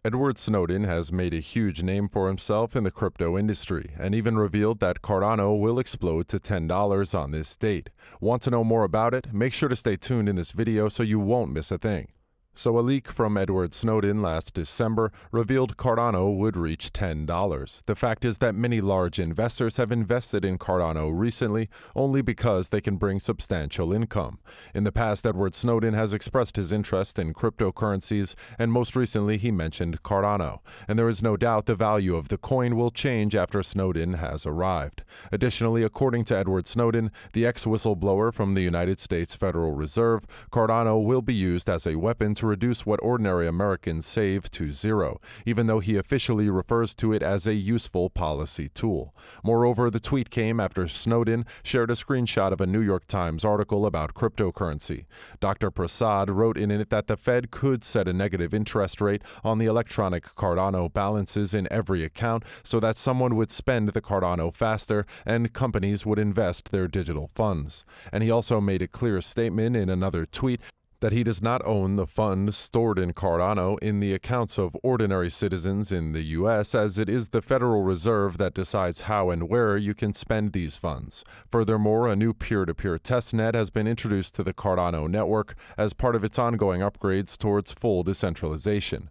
Edward Snowden has made a huge name for himself in the crypto industry and even revealed that Cardano will explode to $10 on this date. Want to know more about it? Make sure to stay tuned in this video so you won't miss a thing. So a leak from Edward Snowden last December revealed Cardano would reach $10. The fact is that many large investors have invested in Cardano recently only because they can bring substantial income. In the past, Edward Snowden has expressed his interest in cryptocurrencies, and most recently he mentioned Cardano. And there is no doubt the value of the coin will change after Snowden has arrived. Additionally, according to Edward Snowden, the ex-whistleblower from the United States Federal Reserve, Cardano will be used as a weapon to reduce what ordinary Americans save to zero, even though he officially refers to it as a useful policy tool. Moreover, the tweet came after Snowden shared a screenshot of a New York Times article about cryptocurrency. Dr. Prasad wrote in it that the Fed could set a negative interest rate on the electronic Cardano balances in every account so that someone would spend the Cardano faster and companies would invest their digital funds. And he also made a clear statement in another tweet that he does not own the funds stored in Cardano in the accounts of ordinary citizens in the U.S., as it is the Federal Reserve that decides how and where you can spend these funds. Furthermore, a new peer-to-peer testnet has been introduced to the Cardano network as part of its ongoing upgrades towards full decentralization.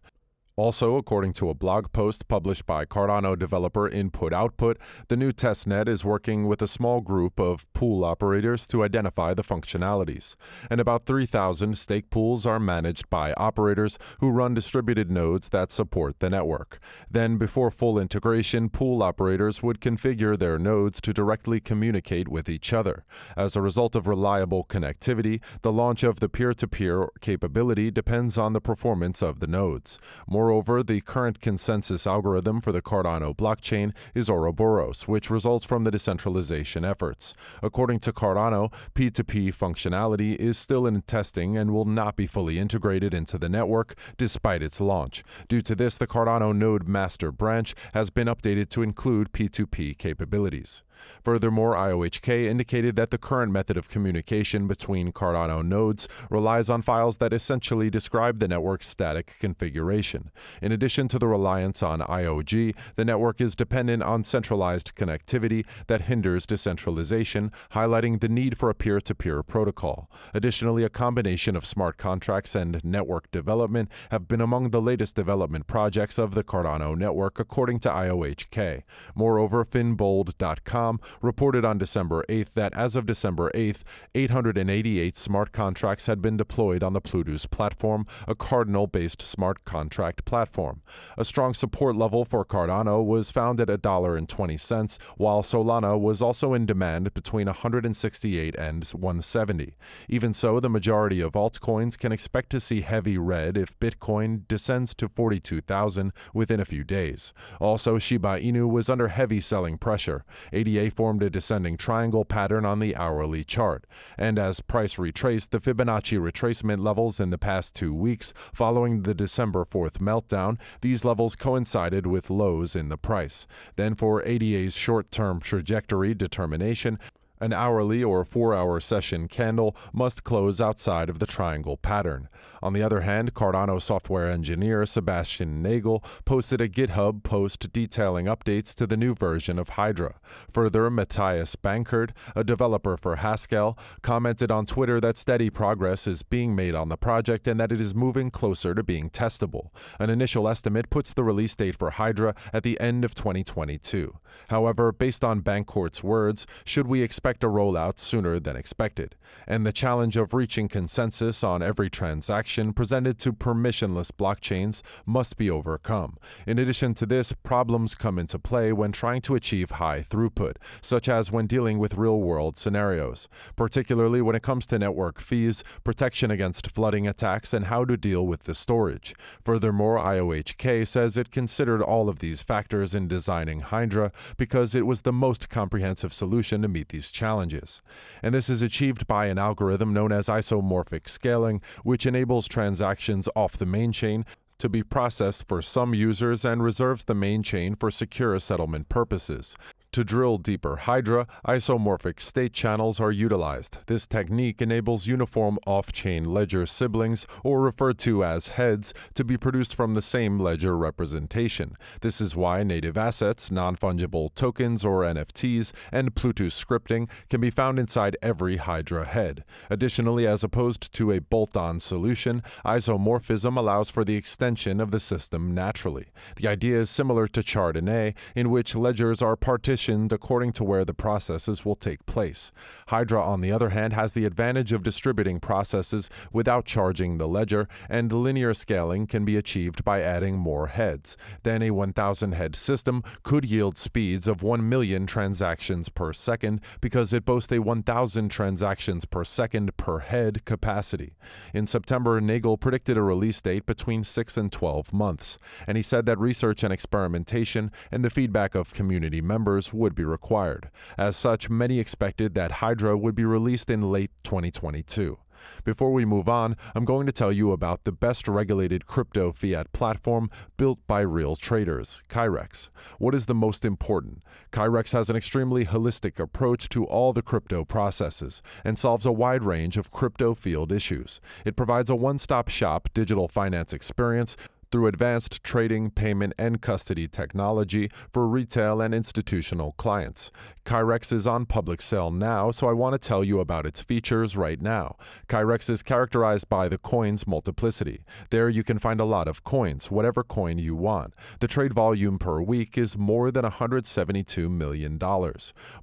Also, according to a blog post published by Cardano developer Input Output, the new testnet is working with a small group of pool operators to identify the functionalities. And about 3,000 stake pools are managed by operators who run distributed nodes that support the network. Then, before full integration, pool operators would configure their nodes to directly communicate with each other. As a result of reliable connectivity, the launch of the peer-to-peer capability depends on the performance of the nodes. Moreover, the current consensus algorithm for the Cardano blockchain is Ouroboros, which results from the decentralization efforts. According to Cardano, P2P functionality is still in testing and will not be fully integrated into the network despite its launch. Due to this, the Cardano node master branch has been updated to include P2P capabilities. Furthermore, IOHK indicated that the current method of communication between Cardano nodes relies on files that essentially describe the network's static configuration. In addition to the reliance on IOG, the network is dependent on centralized connectivity that hinders decentralization, highlighting the need for a peer-to-peer protocol. Additionally, a combination of smart contracts and network development have been among the latest development projects of the Cardano network, according to IOHK. Moreover, Finbold.com reported on December 8th that as of December 8th, 888 smart contracts had been deployed on the Plutus platform, a Cardinal-based smart contract platform. A strong support level for Cardano was found at $1.20, while Solana was also in demand between $168 and $170. Even so, the majority of altcoins can expect to see heavy red if Bitcoin descends to 42,000 within a few days. Also, Shiba Inu was under heavy selling pressure. ADA formed a descending triangle pattern on the hourly chart. And as price retraced, the Fibonacci retracement levels in the past 2 weeks following the December 4th meltdown, these levels coincided with lows in the price. Then for ADA's short-term trajectory determination, an hourly or 4-hour session candle must close outside of the triangle pattern. On the other hand, Cardano software engineer Sebastian Nagel posted a GitHub post detailing updates to the new version of Hydra. Further, Matthias Bankert, a developer for Haskell, commented on Twitter that steady progress is being made on the project and that it is moving closer to being testable. An initial estimate puts the release date for Hydra at the end of 2022. However, based on Bankert's words, should we expect a rollout sooner than expected? And the challenge of reaching consensus on every transaction presented to permissionless blockchains must be overcome. In addition to this, problems come into play when trying to achieve high throughput, such as when dealing with real-world scenarios, particularly when it comes to network fees, protection against flooding attacks, and how to deal with the storage. Furthermore, IOHK says it considered all of these factors in designing Hydra because it was the most comprehensive solution to meet these challenges. And this is achieved by an algorithm known as isomorphic scaling, which enables transactions off the main chain to be processed for some users and reserves the main chain for secure settlement purposes. To drill deeper Hydra, isomorphic state channels are utilized. This technique enables uniform off-chain ledger siblings, or referred to as heads, to be produced from the same ledger representation. This is why native assets, non-fungible tokens or NFTs, and Pluto scripting can be found inside every Hydra head. Additionally, as opposed to a bolt-on solution, isomorphism allows for the extension of the system naturally. The idea is similar to Cardano ADA, in which ledgers are partitioned according to where the processes will take place. Hydra, on the other hand, has the advantage of distributing processes without charging the ledger, and linear scaling can be achieved by adding more heads. Then a 1,000-head system could yield speeds of 1 million transactions per second because it boasts a 1,000 transactions per second per head capacity. In September, Nagel predicted a release date between 6 and 12 months, and he said that research and experimentation and the feedback of community members would be required. As such, many expected that Hydra would be released in late 2022. Before we move on, I'm going to tell you about the best regulated crypto fiat platform built by real traders, Kyrex. What is the most important? Kyrex has an extremely holistic approach to all the crypto processes and solves a wide range of crypto field issues. It provides a one-stop shop digital finance experience through advanced trading, payment, and custody technology for retail and institutional clients. Kyrex is on public sale now, so I want to tell you about its features right now. Kyrex is characterized by the coin's multiplicity. There you can find a lot of coins, whatever coin you want. The trade volume per week is more than $172 million.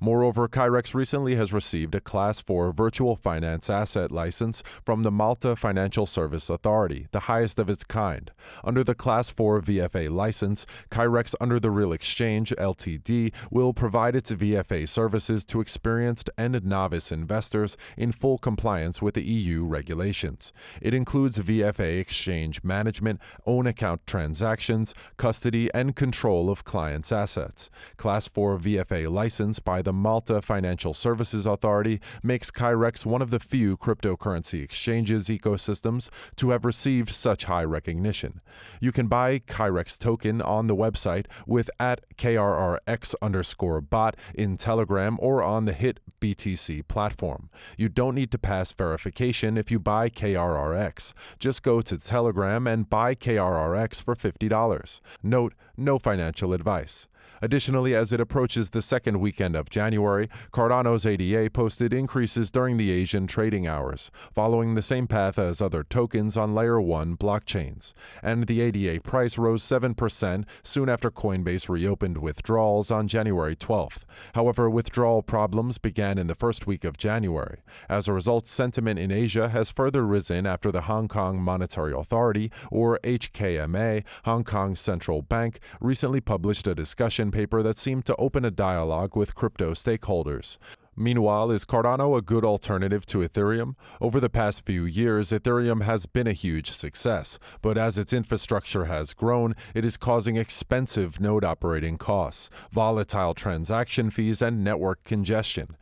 Moreover, Kyrex recently has received a Class 4 virtual finance asset license from the Malta Financial Service Authority, the highest of its kind. Under the Class 4 VFA license, Kyrex under the Real Exchange Ltd. will provide its VFA services to experienced and novice investors in full compliance with the EU regulations. It includes VFA exchange management, own account transactions, custody, and control of clients' assets. Class 4 VFA license by the Malta Financial Services Authority makes Kyrex one of the few cryptocurrency exchanges ecosystems to have received such high recognition. You can buy Kyrex token on the website with @KRRX_bot in Telegram or on the HIT BTC platform. You don't need to pass verification if you buy KRRX. Just go to Telegram and buy KRRX for $50. Note, no financial advice. Additionally, as it approaches the second weekend of January, Cardano's ADA posted increases during the Asian trading hours, following the same path as other tokens on Layer 1 blockchains. And the ADA price rose 7% soon after Coinbase reopened withdrawals on January 12th. However, withdrawal problems began in the first week of January. As a result, sentiment in Asia has further risen after the Hong Kong Monetary Authority, or HKMA, Hong Kong's central bank, recently published a discussion paper that seemed to open a dialogue with crypto stakeholders. Meanwhile, is Cardano a good alternative to Ethereum? Over the past few years, Ethereum has been a huge success, but as its infrastructure has grown, it is causing expensive node operating costs, volatile transaction fees, and network congestion.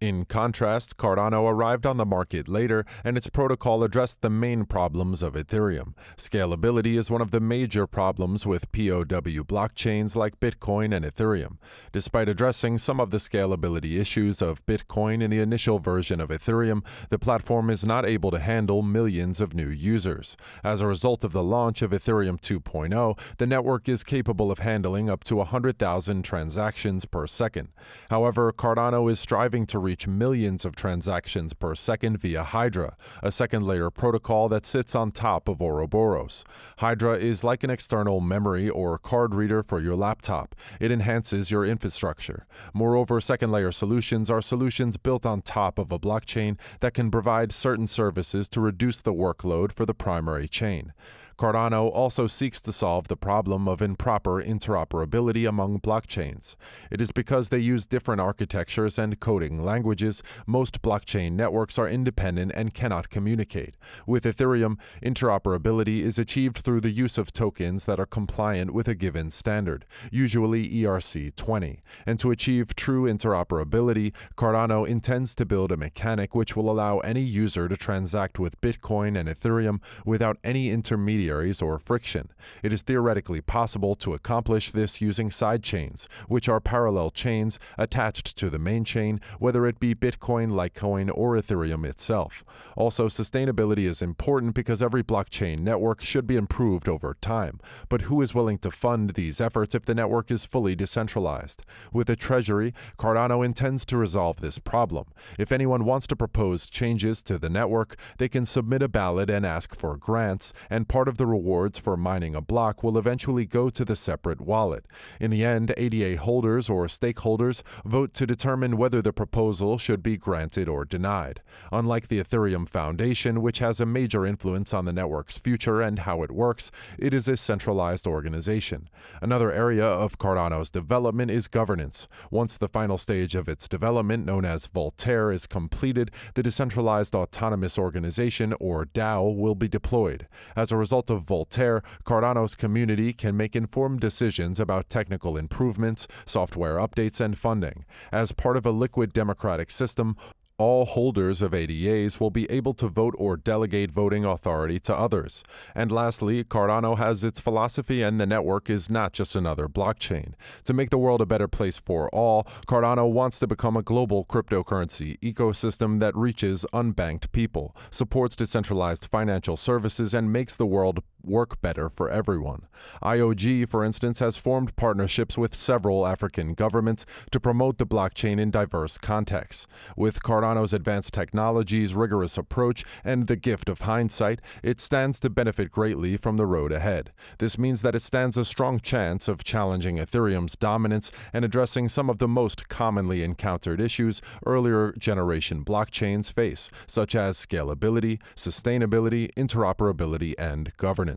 In contrast, Cardano arrived on the market later, and its protocol addressed the main problems of Ethereum. Scalability is one of the major problems with POW blockchains like Bitcoin and Ethereum. Despite addressing some of the scalability issues of Bitcoin in the initial version of Ethereum, the platform is not able to handle millions of new users. As a result of the launch of Ethereum 2.0, the network is capable of handling up to 100,000 transactions per second. However, Cardano is striving to reach millions of transactions per second via Hydra, a second-layer protocol that sits on top of Ouroboros. Hydra is like an external memory or card reader for your laptop. It enhances your infrastructure. Moreover, second-layer solutions are solutions built on top of a blockchain that can provide certain services to reduce the workload for the primary chain. Cardano also seeks to solve the problem of improper interoperability among blockchains. It is because they use different architectures and coding languages, most blockchain networks are independent and cannot communicate. With Ethereum, interoperability is achieved through the use of tokens that are compliant with a given standard, usually ERC20. And to achieve true interoperability, Cardano intends to build a mechanic which will allow any user to transact with Bitcoin and Ethereum without any intermediary intermediaries or friction. It is theoretically possible to accomplish this using sidechains, which are parallel chains attached to the main chain, whether it be Bitcoin, Litecoin, or Ethereum itself. Also, sustainability is important because every blockchain network should be improved over time. But who is willing to fund these efforts if the network is fully decentralized? With the Treasury, Cardano intends to resolve this problem. If anyone wants to propose changes to the network, they can submit a ballot and ask for grants, and part of the rewards for mining a block will eventually go to the separate wallet. In the end, ADA holders or stakeholders vote to determine whether the proposal should be granted or denied. Unlike the Ethereum Foundation, which has a major influence on the network's future and how it works, it is a centralized organization. Another area of Cardano's development is governance. Once the final stage of its development, known as Voltaire, is completed, the Decentralized Autonomous Organization, or DAO, will be deployed. As a result of Voltaire, Cardano's community can make informed decisions about technical improvements, software updates, and funding. As part of a liquid democratic system, all holders of ADAs will be able to vote or delegate voting authority to others. And lastly, Cardano has its philosophy, and the network is not just another blockchain. To make the world a better place for all, Cardano wants to become a global cryptocurrency ecosystem that reaches unbanked people, supports decentralized financial services, and makes the world work better for everyone. IOG, for instance, has formed partnerships with several African governments to promote the blockchain in diverse contexts. With Cardano's advanced technologies, rigorous approach, and the gift of hindsight, it stands to benefit greatly from the road ahead. This means that it stands a strong chance of challenging Ethereum's dominance and addressing some of the most commonly encountered issues earlier generation blockchains face, such as scalability, sustainability, interoperability, and governance.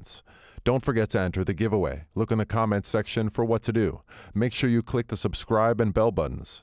Don't forget to enter the giveaway. Look in the comments section for what to do. Make sure you click the subscribe and bell buttons.